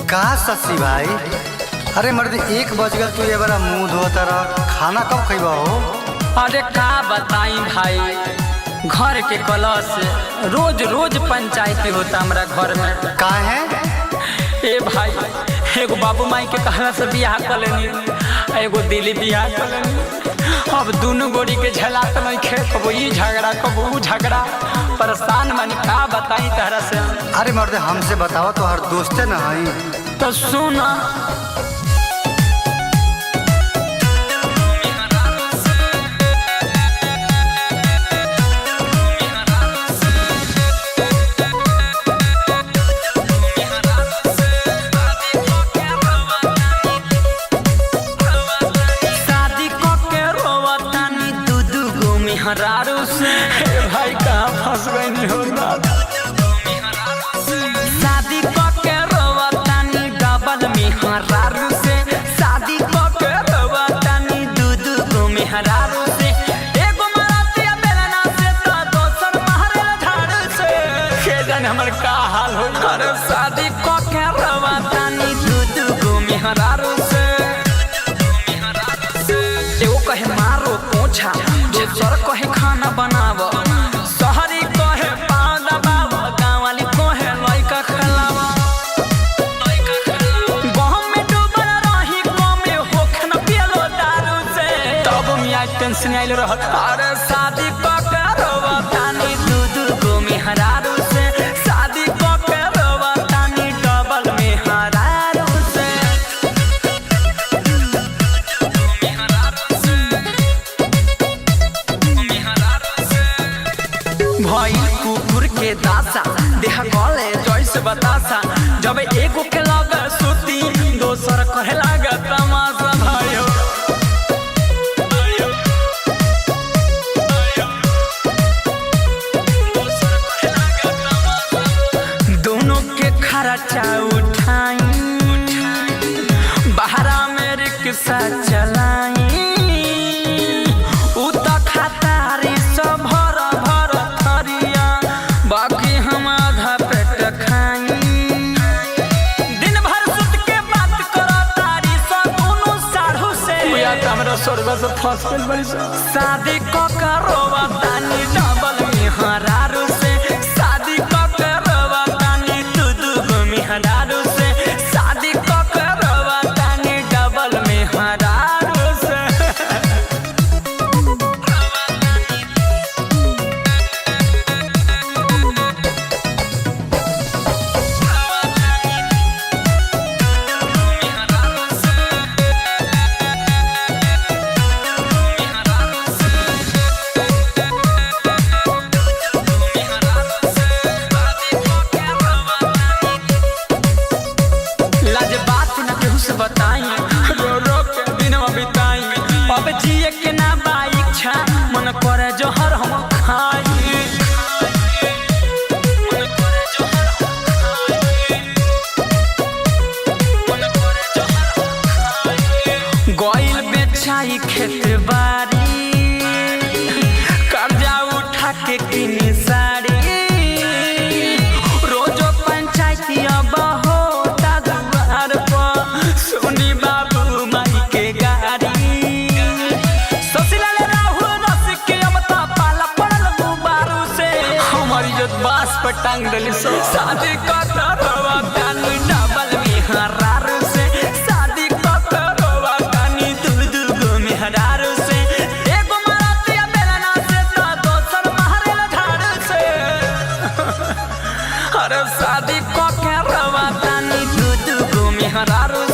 का शशि भाई? अरे मर्द 1 बज गल, तू ये बड़ा मुंह धोता रह। खाना कब खइबा हो? अरे का बताई भाई, घर के कलश रोज रोज पंचायती होता हमरा घर में। का है? ए भाई, एगो बाबू माई के कहला से बियाह कर लेनी, एगो दिली बियाह कर लेनी। अब दोनों गोड़ी के झेलात नहीं खे, कबो ई झगड़ा कबो ऊ झगड़ा, परेशान मानी। का बताई तहरा से? अरे मर्द हमसे बताओ, तो हर दोस्ते न हई। तो सुना, हरारू से भाई कहाँ फंस गई हो ना। शादी के रोवतानी डबल में हरारू से, शादी के रोवतानी दू गो में हरारू से। एगो मरातिया बेलना से तो दोसर महरे झाड़ू से। के जाने हमर का हाल हो। अरे शादी के रोवतानी दू गो में हरारू से। एगो कहे मारो पोछा, दोसर कहे खाना बनाव, शहरी कहे पाँव दबाव, गाँव वाली कहे लइका खिलाव। गहम में डूबल रही में होखे न पियलो दारू से। तब मियाँ टेंशन आइल रहत। अरे शादी के रोवतानी दू गो में हरारू से, शादी के रोवतानी डबल में हरारू से। भइल कुकुर के दासा, देह गले जैसे बतासा। जब एगो के लगे सुती, दोसर कहे लागे तमाशा। भाइयो दोनों के खर्चा उठाई, बहरा में रिक्शा चलाई। उ तो खतारी सब भर भर थरिया, बाकी हम आधा पेट खाई। दिन भर सुत के बात करो तारी सब दोनों साढ़ू से। या हमरा स्वर्ग से फंस गइल बड़ी। शादी के रोवतानी डबल में हरारू से, शादी के रोवतानी दू गो में हरारू से, शादी के रोवतानी डबल में हरारू से। बताई रो रो के दिनवा बिताई, अब जिए के ना बा इच्छा, मन करे जोहर हम खाई। गइल बेचाई खेत बारी, कर्जा उठा के किनी साड़ी। रोजो पंचायती अब होता दुआर पर, सुनी बाबू माई के गाड़ी। ससुराल राहुल रस के अब तो पाला पड़ल गुबारू से। हमारी इज्जत बास पर टांग डली सो। शादी के रोवतानी डबल में हरारू से, शादी के रोवतानी दू गो में हरारू से। एगो मरातिया बेलना से तो दोसर महरे झाड़ू से। अरे शादी के रोवतानी दू गो में हरारू